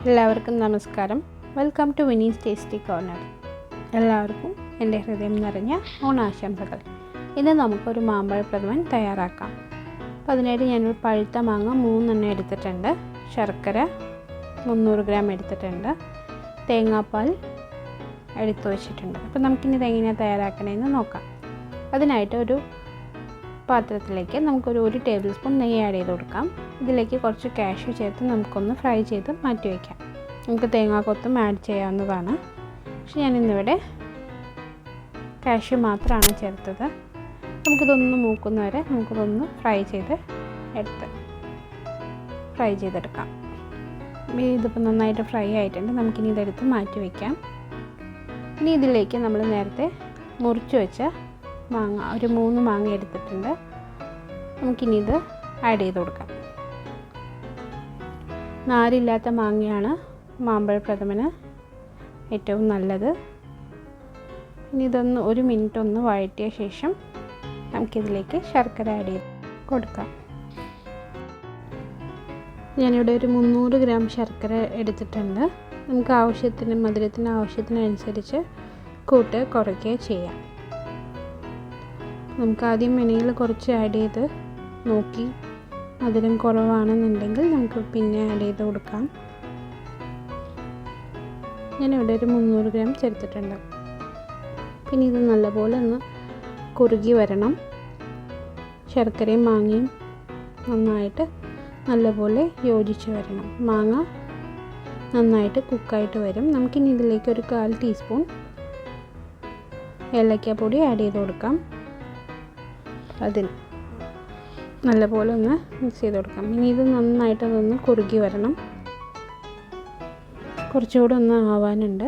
എല്ലാവർക്കും നമസ്കാരം. Welcome to Vini's tasty corner. എല്ലാവർക്കും എൻ്റെ ഹൃദയം നിറഞ്ഞ ഓണാശംസകൾ. ഇന്ന് നമുക്കൊരു മാമ്പഴ പ്രഥമൻ തയ്യാറാക്കാം. അപ്പോൾ അതിനായിട്ട് ഞാനൊരു പഴുത്ത മാങ്ങ 3 എണ്ണം എടുത്തിട്ടുണ്ട്, ശർക്കര 300 ഗ്രാം എടുത്തിട്ടുണ്ട്, തേങ്ങാപ്പാൽ എടുത്തു വച്ചിട്ടുണ്ട്. അപ്പോൾ നമുക്കിനി ഇതെങ്ങനെയാണ് തയ്യാറാക്കണമെന്ന് നോക്കാം. അതിനായിട്ട് ഒരു പാത്രത്തിലേക്ക് നമുക്കൊരു 1 ടേബിൾ സ്പൂൺ നെയ്യ് ആഡ് ചെയ്ത് കൊടുക്കാം. ഇതിലേക്ക് കുറച്ച് കാഷ്യൂ ചേർത്ത് നമുക്കൊന്ന് ഫ്രൈ ചെയ്ത് മാറ്റി വയ്ക്കാം. നമുക്ക് തേങ്ങാക്കൊത്തും ആഡ് ചെയ്യാവുന്നതാണ്. പക്ഷെ ഞാനിന്നിവിടെ കാഷ്യൂ മാത്രമാണ് ചേർത്തത്. നമുക്കിതൊന്ന് മൂക്കുന്നവരെ നമുക്കിതൊന്ന് ഫ്രൈ ചെയ്തെടുക്കാം. ഇതിപ്പോൾ നന്നായിട്ട് ഫ്രൈ ആയിട്ടുണ്ട്. നമുക്കിനി ഇതെടുത്ത് മാറ്റി വയ്ക്കാം. ഇനി ഇതിലേക്ക് നമ്മൾ നേരത്തെ മുറിച്ച് വെച്ച മാങ്ങ, ഒരു 3 മാങ്ങ എടുത്തിട്ടുണ്ട്. നമുക്കിനി ഇത് ആഡ് ചെയ്ത് കൊടുക്കാം. നാരില്ലാത്ത മാങ്ങയാണ് മാമ്പഴ പ്രഥമന് ഏറ്റവും നല്ലത്. ഇനി ഇതൊന്ന് 1 മിനിറ്റ് ഒന്ന് വഴറ്റിയ ശേഷം നമുക്കിതിലേക്ക് ശർക്കര ആഡ് ചെയ്ത് കൊടുക്കാം. ഞാനിവിടെ ഒരു 300 ഗ്രാം ശർക്കര എടുത്തിട്ടുണ്ട്. നമുക്ക് ആവശ്യത്തിന്, മധുരത്തിന് ആവശ്യത്തിനനുസരിച്ച് കൂട്ടുക കുറയ്ക്കുകയോ ചെയ്യാം. നമുക്ക് ആദ്യം എണ്ണയിൽ കുറച്ച് ആഡ് ചെയ്ത് നോക്കി മധുരം കുറവാണെന്നുണ്ടെങ്കിൽ നമുക്ക് പിന്നെ ആഡ് ചെയ്ത് കൊടുക്കാം. ഞാനിവിടെ ഒരു 300 ഗ്രാം ചേർത്തിട്ടുണ്ട്. പിന്നെ ഇത് നല്ലപോലെ ഒന്ന് കുറുകി വരണം. ശർക്കരയും മാങ്ങയും നന്നായിട്ട് നല്ലപോലെ യോജിച്ച് വരണം. മാങ്ങ നന്നായിട്ട് കുക്കായിട്ട് വരും. നമുക്കിനി ഇതിലേക്ക് ഒരു 1/4 ടീസ്പൂൺ ഏലക്കാപ്പൊടി ആഡ് ചെയ്ത് കൊടുക്കാം. അതിന് നല്ലപോലെ ഒന്ന് മിക്സ് ചെയ്ത് കൊടുക്കാം. ഇനി ഇത് നന്നായിട്ട് അതൊന്ന് കുറുകി വരണം. കുറച്ചുകൂടെ ഒന്ന് ആവാനുണ്ട്.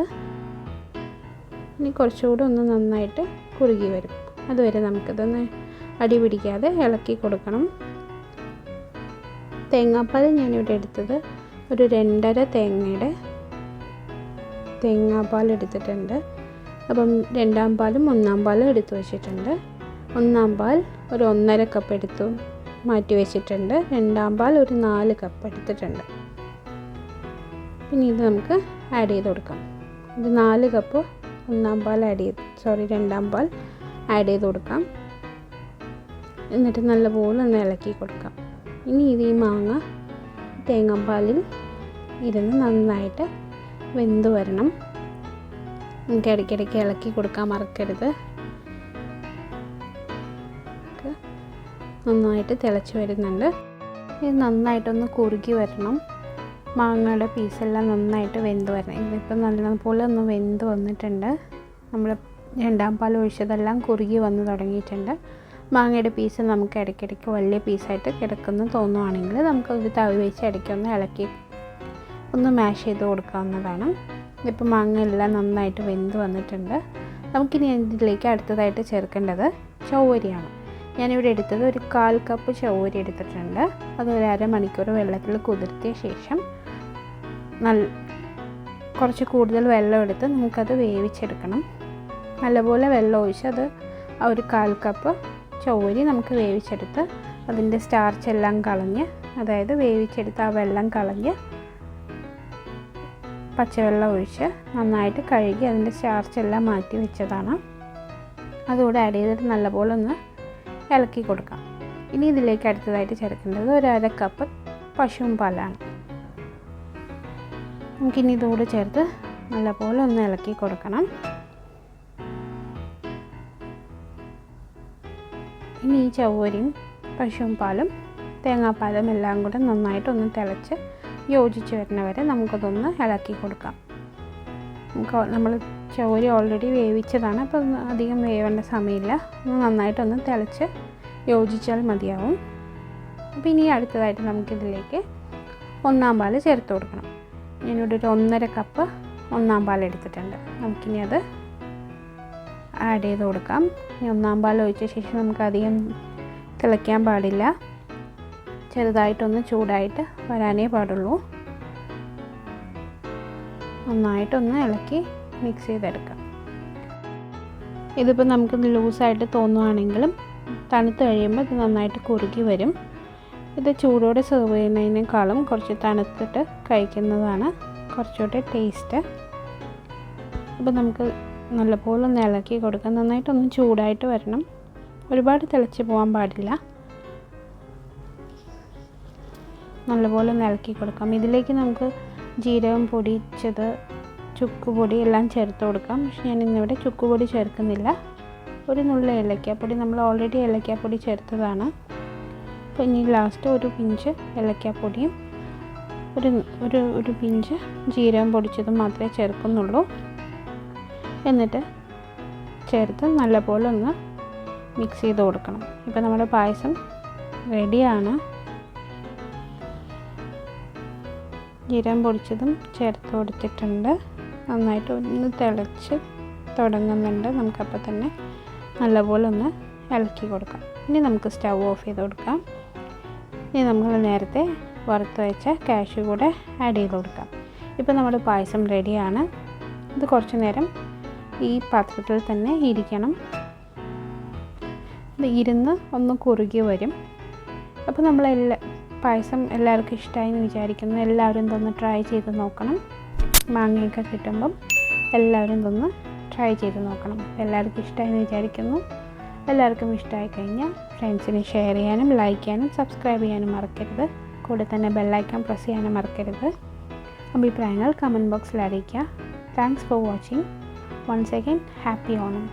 ഇനി കുറച്ചുകൂടെ ഒന്ന് നന്നായിട്ട് കുറുകി വരും. അതുവരെ നമുക്കിതൊന്ന് അടി പിടിക്കാതെ ഇളക്കി കൊടുക്കണം. തേങ്ങാപ്പാൽ ഞാനിവിടെ എടുത്തത് ഒരു 2.5 തേങ്ങയുടെ തേങ്ങാപ്പാൽ എടുത്തിട്ടുണ്ട്. അപ്പം 2ാം പാലും 1ാം പാലും എടുത്തു വച്ചിട്ടുണ്ട്. 1ാം പാൽ ഒരു 1.5 കപ്പ് എടുത്തു മാറ്റി വെച്ചിട്ടുണ്ട്. 2ാം പാൽ ഒരു 4 കപ്പ് എടുത്തിട്ടുണ്ട്. പിന്നെ ഇത് നമുക്ക് ആഡ് ചെയ്ത് കൊടുക്കാം. ഒരു 4 കപ്പ് 2ാം പാൽ ആഡ് ചെയ്ത് കൊടുക്കാം. എന്നിട്ട് നല്ലപോലെ ഒന്ന് ഇളക്കി കൊടുക്കാം. ഇനി ഇത് ഈ മാങ്ങ തേങ്ങാപ്പാലിൽ ഇരുന്ന് നന്നായിട്ട് വെന്ത് വരണം. നമുക്ക് ഇടയ്ക്കിടയ്ക്ക് ഇളക്കി കൊടുക്കാൻ മറക്കരുത്. നന്നായിട്ട് തിളച്ച് വരുന്നുണ്ട്. ഇത് നന്നായിട്ടൊന്ന് കുറുകി വരണം. മാങ്ങയുടെ പീസെല്ലാം നന്നായിട്ട് വെന്ത് വരണം. ഇതിപ്പോൾ നല്ലപോലെ ഒന്ന് വെന്ത് വന്നിട്ടുണ്ട്. നമ്മൾ 2ാം പാൽ ഒഴിച്ചതെല്ലാം കുറുകി വന്ന് തുടങ്ങിയിട്ടുണ്ട്. മാങ്ങയുടെ പീസ് നമുക്ക് ഇടയ്ക്കിടയ്ക്ക് വലിയ പീസായിട്ട് കിടക്കുന്നു തോന്നുവാണെങ്കിൽ നമുക്കൊരു തവി വെച്ച് ഇടയ്ക്കൊന്ന് ഇളക്കി ഒന്ന് മാഷ് ചെയ്ത് കൊടുക്കാവുന്നതാണ്. ഇപ്പോൾ മാങ്ങ എല്ലാം നന്നായിട്ട് വെന്ത് വന്നിട്ടുണ്ട്. നമുക്കിനി ഇതിലേക്ക് അടുത്തതായിട്ട് ചേർക്കേണ്ടത് ചൗവരിയാണ്. ഞാനിവിടെ എടുത്തത് ഒരു 1/4 കപ്പ് ചൗവരി എടുത്തിട്ടുണ്ട്. അത് ഒരു അരമണിക്കൂർ വെള്ളത്തിൽ കുതിർത്തിയ ശേഷം കുറച്ച് കൂടുതൽ വെള്ളം എടുത്ത് നമുക്കത് വേവിച്ചെടുക്കണം. നല്ലപോലെ വെള്ളം ഒഴിച്ച് അത് ഒരു 1/4 കപ്പ് ചൗവരി നമുക്ക് വേവിച്ചെടുത്ത് അതിൻ്റെ സ്റ്റാർച്ച് എല്ലാം കളഞ്ഞ്, അതായത് വേവിച്ചെടുത്ത് ആ വെള്ളം കളഞ്ഞ് പച്ചവെള്ളം ഒഴിച്ച് നന്നായിട്ട് കഴുകി അതിൻ്റെ സ്റ്റാർച്ച് എല്ലാം മാറ്റി വെച്ചതാണ്. അതുകൂടെ ആഡ് ചെയ്തിട്ട് നല്ലപോലെ ഒന്ന് ഇളക്കി കൊടുക്കാം. ഇനി ഇതിലേക്ക് അടുത്തതായിട്ട് ചേർക്കേണ്ടത് ഒരു 1/2 കപ്പ് പശുവും പാലാണ്. നമുക്കിനി ഇതുകൂടെ ചേർത്ത് നല്ലപോലെ ഒന്ന് ഇളക്കി കൊടുക്കണം. ഇനി ഈ ചവ്വരിയും പശുവും പാലും തേങ്ങാപ്പാലും എല്ലാം കൂടെ നന്നായിട്ടൊന്ന് തിളച്ച് യോജിച്ച് വരുന്നവരെ നമുക്കതൊന്ന് ഇളക്കി കൊടുക്കാം. നമ്മൾ ചവ്വരി ഓൾറെഡി വേവിച്ചതാണ്, അപ്പോൾ അധികം വേവേണ്ട സമയമില്ല. നന്നായിട്ടൊന്ന് തിളച്ച് യോജിച്ചാൽ മതിയാവും. അപ്പോൾ ഇനി അടുത്തതായിട്ട് നമുക്കിതിലേക്ക് 1ാം പാൽ ചേർത്ത് കൊടുക്കണം. ഞാനിവിടെ ഒരു 1.5 കപ്പ് 1ാം പാൽ എടുത്തിട്ടുണ്ട്. നമുക്കിനി അത് ആഡ് ചെയ്ത് കൊടുക്കാം. 1ാം പാൽ ഒഴിച്ച ശേഷം നമുക്ക് അധികം തിളയ്ക്കാൻ പാടില്ല. ചെറുതായിട്ടൊന്ന് ചൂടായിട്ട് വരാനേ പാടുള്ളൂ. നന്നായിട്ടൊന്ന് ഇളക്കി മിക്സ് ചെയ്തെടുക്കാം. ഇതിപ്പോൾ നമുക്ക് ലൂസായിട്ട് തോന്നുവാണെങ്കിലും തണുത്ത് കഴിയുമ്പോൾ ഇത് നന്നായിട്ട് കുറുകി വരും. ഇത് ചൂടോടെ സെർവ് ചെയ്യുന്നതിനേക്കാളും കുറച്ച് തണുത്തിട്ട് കഴിക്കുന്നതാണ്. 1 മിനിറ്റ് ഒന്ന് വഴറ്റിയ ശേഷം നമുക്കിതിലേക്ക് 1/2 കപ്പ് ശർക്കര ആഡ് ചെയ്ത് കൊടുക്കാം. 1/2 കപ്പ് ശർക്കര ആഡ് ചെയ്ത് ശേഷം നമുക്കിതൊന്ന് ഇളക്കി കൊടുക്കാം. ഇതൊന്ന് 1 മിനിറ്റ് ഒന്ന് വഴറ്റിയ ശേഷം നമുക്കിതിലേക്ക് 1/2 കപ്പ് ശർക്കര ആഡ് ചെയ്ത് കൊടുക്കാം. കുറച്ചുകൂടെ ടേസ്റ്റ്. അപ്പോൾ നമുക്ക് നല്ലപോലെ ഒന്ന് ഇളക്കി കൊടുക്കാം. നന്നായിട്ടൊന്ന് ചൂടായിട്ട് വരണം, ഒരുപാട് തിളച്ച് പോകാൻ പാടില്ല. നല്ലപോലെ ഒന്ന് ഇളക്കി കൊടുക്കാം. ഇതിലേക്ക് നമുക്ക് ജീരകം പൊടിച്ചത്, ചുക്കുപൊടി എല്ലാം ചേർത്ത് കൊടുക്കാം. പക്ഷെ ഞാൻ ഇന്നിവിടെ ചുക്കുപൊടി ചേർക്കുന്നില്ല. ഒരു നുള്ളി ഏലക്കാപ്പൊടി, നമ്മൾ ഓൾറെഡി ഏലക്കാപ്പൊടി ചേർത്തതാണ്. അപ്പോൾ ഇനി ലാസ്റ്റ് ഒരു പിഞ്ച് ഏലക്കാപ്പൊടിയും ഒരു പിഞ്ച് ജീരകം പൊടിച്ചതും മാത്രമേ ചേർക്കുന്നുള്ളൂ. എന്നിട്ട് ചേർത്ത് നല്ലപോലെ ഒന്ന് മിക്സ് ചെയ്ത് കൊടുക്കണം. ഇപ്പോൾ നമ്മുടെ പായസം റെഡിയാണ്. ജീരകം പൊടിച്ചതും ചേർത്ത് കൊടുത്തിട്ടുണ്ട്. നന്നായിട്ട് ഒന്ന് തിളച്ച് തുടങ്ങുന്നുണ്ട്. നമുക്കപ്പോൾ തന്നെ നല്ലപോലെ ഒന്ന് ഇളക്കി കൊടുക്കാം. ഇനി നമുക്ക് സ്റ്റൗ ഓഫ് ചെയ്ത് കൊടുക്കാം. ഇനി നമ്മൾ നേരത്തെ വറുത്ത് വെച്ച കാഷ്യൂ കൂടെ ആഡ് ചെയ്ത് കൊടുക്കാം. ഇപ്പോൾ നമ്മുടെ പായസം റെഡിയാണ്. ഇത് കുറച്ച് നേരം ഈ പാത്രത്തിൽ തന്നെ ഇരിക്കണം. ഇത് ഇരുന്ന് ഒന്ന് കുറുകി വരും. അപ്പോൾ പായസം എല്ലാവർക്കും ഇഷ്ടമായി എന്ന് വിചാരിക്കുന്നു. എല്ലാവരും ഇതൊന്ന് ട്രൈ ചെയ്ത് നോക്കണം. മാങ്ങയൊക്കെ കിട്ടുമ്പം എല്ലാവരും ഇതൊന്ന് ട്രൈ ചെയ്ത് നോക്കണം. എല്ലാവർക്കും ഇഷ്ടമായി എന്ന് വിചാരിക്കുന്നു. എല്ലാവർക്കും ഇഷ്ടമായി കഴിഞ്ഞാൽ ഫ്രണ്ട്സിന് ഷെയർ ചെയ്യാനും ലൈക്ക് ചെയ്യാനും സബ്സ്ക്രൈബ് ചെയ്യാനും മറക്കരുത്. കൂടെ തന്നെ ബെല്ലൈക്കൺ പ്രസ് ചെയ്യാനും മറക്കരുത്. അഭിപ്രായങ്ങൾ കമൻറ്റ് ബോക്സിൽ അറിയിക്കുക. Thanks for watching. Once again happy Onam.